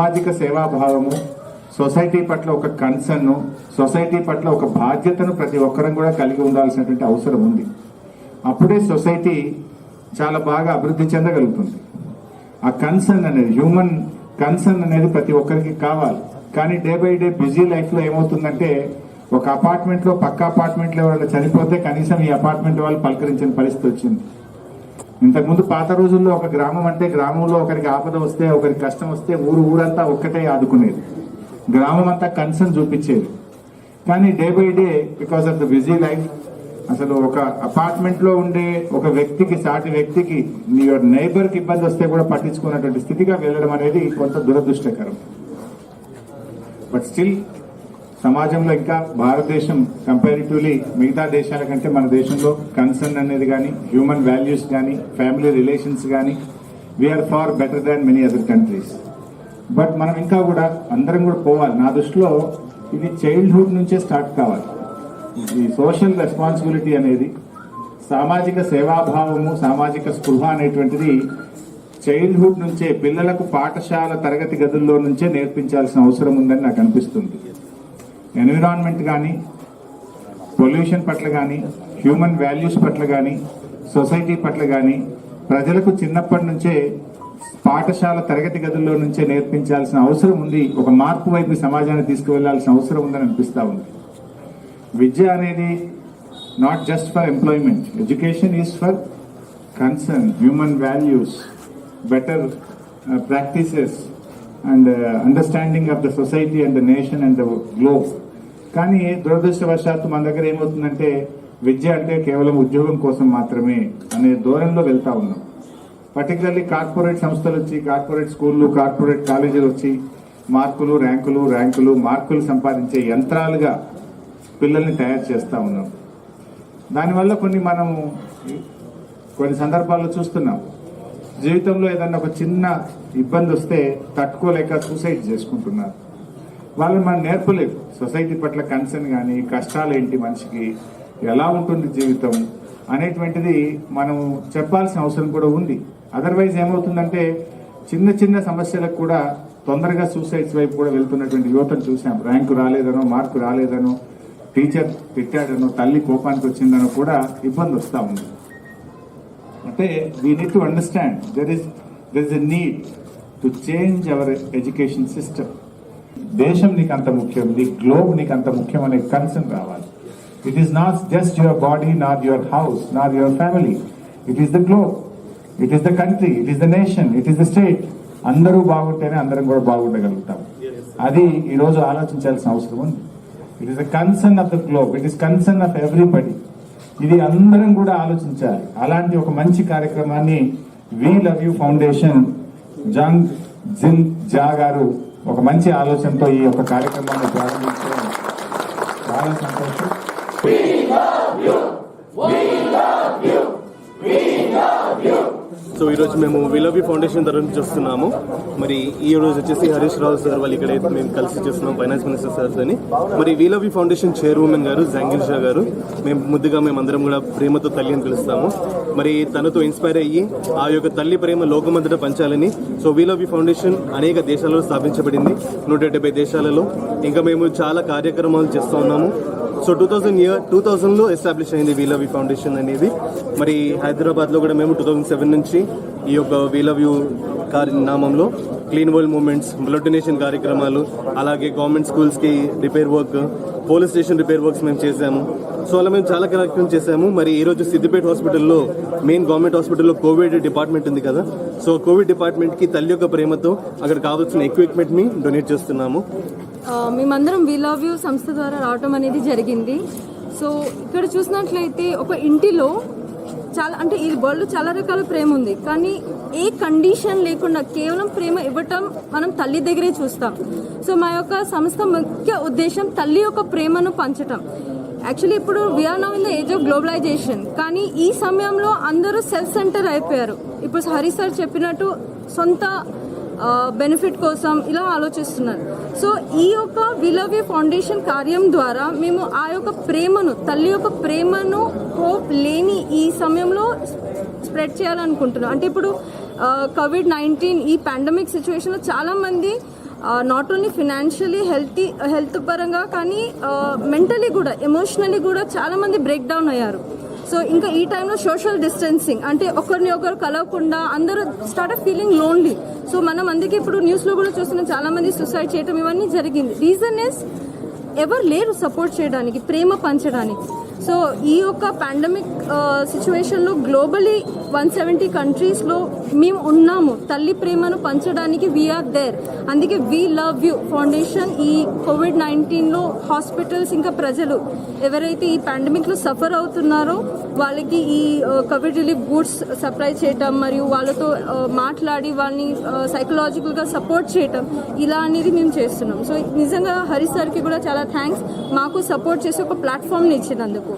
సామాజిక సేవాభావము, సొసైటీ పట్ల ఒక కన్సర్న్, సొసైటీ పట్ల ఒక బాధ్యతను ప్రతి ఒక్కరం కూడా కలిగి ఉండాల్సినటువంటి అవసరం ఉంది. అప్పుడే సొసైటీ చాలా బాగా అభివృద్ధి చెందగలుగుతుంది. ఆ కన్సర్న్ అనేది, హ్యూమన్ కన్సర్న్ అనేది ప్రతి ఒక్కరికి కావాలి. కానీ డే బై డే బిజీ లైఫ్లో ఏమవుతుందంటే, ఒక అపార్ట్మెంట్లో పక్క అపార్ట్మెంట్లో ఎవరైనా చనిపోతే కనీసం ఈ అపార్ట్మెంట్ వాళ్ళు పలకరించిన పరిస్థితి వచ్చింది. ఇంతకుముందు పాత రోజుల్లో ఒక గ్రామం అంటే గ్రామంలో ఒకరికి ఆపద వస్తే, ఒకరికి కష్టం వస్తే ఊరంతా ఒక్కటే ఆదుకునేది, గ్రామం అంతా కన్సర్న్ చూపించేది. కానీ day by day because of the busy life అసలు ఒక అపార్ట్మెంట్ లో ఉండే ఒక వ్యక్తికి, సాటి వ్యక్తికి, యువర్ నైబర్ కి ఇబ్బంది వస్తే కూడా పట్టించుకున్నటువంటి స్థితిగా వెళ్ళడం అనేది కొంత దురదృష్టకరం. బట్ స్టిల్ సమాజంలో ఇంకా భారతదేశం కంపారిటివ్లీ మిగతా దేశాల కంటే మన దేశంలో కన్సర్న్ అనేది కానీ, హ్యూమన్ వాల్యూస్ కానీ, ఫ్యామిలీ రిలేషన్స్ కానీ, we are far better than many other countries. But మనం ఇంకా కూడా అందరం కూడా పోవాలి. నా దృష్టిలో ఇది చైల్డ్హుడ్ నుంచే స్టార్ట్ కావాలి. ఈ సోషల్ రెస్పాన్సిబిలిటీ అనేది, సామాజిక సేవాభావము, సామాజిక స్పృహ అనేటువంటిది చైల్డ్హుడ్ నుంచే, పిల్లలకు పాఠశాల తరగతి గదుల్లో నుంచే నేర్పించాల్సిన అవసరం ఉందని నాకు అనిపిస్తుంది. ఎన్విరాన్మెంట్ కానీ, పొల్యూషన్ పట్ల కానీ, హ్యూమన్ వాల్యూస్ పట్ల కానీ, సొసైటీ పట్ల కానీ ప్రజలకు చిన్నప్పటి నుంచే పాఠశాల తరగతి గదుల్లో నుంచే నేర్పించాల్సిన అవసరం ఉంది. ఒక మార్పు వైపు సమాజాన్ని తీసుకువెళ్లాల్సిన అవసరం ఉందని అనిపిస్తా ఉంది. విద్య అనేది not just for employment. Education is for concern, human values, better practices and understanding of the society and the nation and the globe. కానీ దురదృష్టవశాత్తు మన దగ్గర ఏమవుతుందంటే, విద్య అంటే కేవలం ఉద్యోగం కోసం మాత్రమే అనే దూరంలో వెళ్తా ఉన్నాం. పర్టికులర్లీ కార్పొరేట్ సంస్థలు వచ్చి, కార్పొరేట్ స్కూళ్ళు, కార్పొరేట్ కాలేజీలు వచ్చి మార్కులు, ర్యాంకులు, మార్కులు సంపాదించే యంత్రాలుగా పిల్లల్ని తయారు చేస్తూ ఉన్నాం. దానివల్ల మనం కొన్ని సందర్భాల్లో చూస్తున్నాం, జీవితంలో ఏదన్నా ఒక చిన్న ఇబ్బంది వస్తే తట్టుకోలేక సూసైడ్ చేసుకుంటున్నారు. వాళ్ళని మనం నేర్పలేదు సొసైటీ పట్ల కన్సర్న్ కానీ, కష్టాలు ఏంటి, మనిషికి ఎలా ఉంటుంది జీవితం అనేటువంటిది మనం చెప్పాల్సిన అవసరం కూడా ఉంది. అదర్వైజ్ ఏమవుతుందంటే, చిన్న చిన్న సమస్యలకు కూడా తొందరగా సూసైడ్స్ వైపు కూడా వెళ్తున్నటువంటి యువతను చూసాం. ర్యాంకు రాలేదనో, మార్కు రాలేదనో, టీచర్ తిట్టాడనో, తల్లి కోపానికి వచ్చిందనో కూడా ఇబ్బంది వస్తూ ఉంది. అంటే we need to understand there is a need to change our education system. దేశం నీకు అంత ముఖ్యం, నీ గ్లోబ్ నీకు అంత ముఖ్యం అనే కన్సర్న్ రావాలి. It is not just your body, not your house, not your family. It is the globe, it is the country, it is the nation, it is the state. అందరూ బాగుంటేనే అందరం కూడా బాగుండగలుగుతాం. అది ఈరోజు ఆలోచించాల్సిన అవసరం ఉంది. It is the concern of the globe, it is concern of everybody. ఇది అందరం కూడా ఆలోచించాలి. అలాంటి ఒక మంచి కార్యక్రమాన్ని we love you foundation, Jang Jin Ja గారు ఒక మంచి ఆలోచనతో ఈ యొక్క కార్యక్రమాన్ని ప్రారంభించడం చాలా సంతోషం. సో ఈరోజు మేము వి లవ్ యూ ఫౌండేషన్ తరఫు నుంచి వస్తున్నాము. మరి ఈ రోజు వచ్చేసి హరీష్ రావు సార్ వాళ్ళు ఇక్కడైతే మేము కలిసి చేస్తున్నాం, ఫైనాన్స్ మినిస్టర్ సార్ అని. మరి We love you Foundation chairman గారు జాంగిర్ షా గారు, మేమందరం కూడా ప్రేమతో తల్లి అని పిలుస్తాము. మరి తనతో ఇన్స్పైర్ అయ్యి ఆ యొక్క తల్లి ప్రేమ లోకమంతటా పంచాలని so we love you foundation అనేక దేశాలలో స్థాపించబడింది, 170 దేశాలలో. ఇంకా మేము చాలా కార్యక్రమాలు చేస్తూ ఉన్నాము. సో 2000లో ఎస్టాబ్లిష్ అయింది వి లవ్ యూ ఫౌండేషన్ అనేది. మరి హైదరాబాద్లో కూడా మేము 2007 నుంచి ఈ యొక్క వి లవ్ యూ నామంలో clean world movements, blood donation కార్యక్రమాలు, అలాగే గవర్నమెంట్ స్కూల్స్కి repair work, police station repair works మేము చేశాము. సో అలా మేము చాలా కార్యక్రమం చేశాము. మరి ఈరోజు సిద్దిపేట హాస్పిటల్లో, మెయిన్ గవర్నమెంట్ హాస్పిటల్లో కోవిడ్ డిపార్ట్మెంట్ ఉంది కదా, సో కోవిడ్ డిపార్ట్మెంట్కి తల్లి యొక్క ప్రేమతో అక్కడ కావాల్సిన ఎక్విప్మెంట్ని డొనేట్ చేస్తున్నాము. మేమందరం వి లవ్ యూ సంస్థ ద్వారా రావటం అనేది జరిగింది. సో ఇక్కడ చూసినట్లయితే ఒక ఇంటిలో ఈ వరల్డ్ చాలా రకాల ప్రేమ ఉంది, కానీ ఏ కండిషన్ లేకుండా కేవలం ప్రేమ ఇవ్వటం మనం తల్లి దగ్గరే చూస్తాం. సో మా యొక్క సంస్థ ముఖ్య ఉద్దేశం తల్లి యొక్క ప్రేమను పంచటం. యాక్చువల్లీ ఇప్పుడు we are now in the age of globalisation, కానీ ఈ సమయంలో అందరూ సెల్ఫ్ సెంటర్ అయిపోయారు. ఇప్పుడు హరి సార్ చెప్పినట్టు సొంత బెనిఫిట్ కోసం ఇలా ఆలోచిస్తున్నారు. సో ఈ యొక్క వి లవ్ యూ ఫౌండేషన్ కార్యం ద్వారా మేము ఆ యొక్క ప్రేమను, తల్లి యొక్క ప్రేమను హోప్ లేని ఈ సమయంలో స్ప్రెడ్ చేయాలనుకుంటున్నాం. అంటే ఇప్పుడు COVID-19 ఈ పాండమిక్ సిచ్యువేషన్లో చాలామంది నాట్ ఓన్లీ ఫినాన్షియలీ హెల్త్ పరంగా కానీ మెంటలీ కూడా ఎమోషనలీ కూడా చాలామంది బ్రేక్ డౌన్ అయ్యారు. సో ఇంకా ఈ టైంలో సోషల్ డిస్టెన్సింగ్ అంటే ఒకరిని ఒకరు కలవకుండా అందరూ స్టార్ట్ ఫీలింగ్ లోన్లీ. సో మనం అందుకే ఇప్పుడు న్యూస్లో కూడా చూస్తున్నాం చాలామంది సూసైడ్ చేయటం ఇవన్నీ జరిగింది. రీజన్ ఇస్ ఎవరు లేరు సపోర్ట్ చేయడానికి, ప్రేమ పంచడానికి. సో ఈ యొక్క పాండమిక్ సిచ్యువేషన్లో గ్లోబలీ 170 కంట్రీస్లో మేము ఉన్నాము తల్లి ప్రేమను పంచడానికి. We're there. అందుకే వీ లవ్ యూ ఫౌండేషన్ ఈ COVID-19లో హాస్పిటల్స్ ఇంకా ప్రజలు ఎవరైతే ఈ పాండమిక్లో సఫర్ అవుతున్నారో వాళ్ళకి ఈ కోవిడ్ రిలీఫ్ గూడ్స్ సప్లై చేయటం మరియు వాళ్ళతో మాట్లాడి వాళ్ళని సైకలాజికల్గా సపోర్ట్ చేయటం ఇలా అనేది మేము చేస్తున్నాం. సో నిజంగా హరీష్ సార్కి కూడా చాలా థ్యాంక్స్ మాకు సపోర్ట్ చేసి ఒక ప్లాట్ఫామ్ని ఇచ్చినందుకు.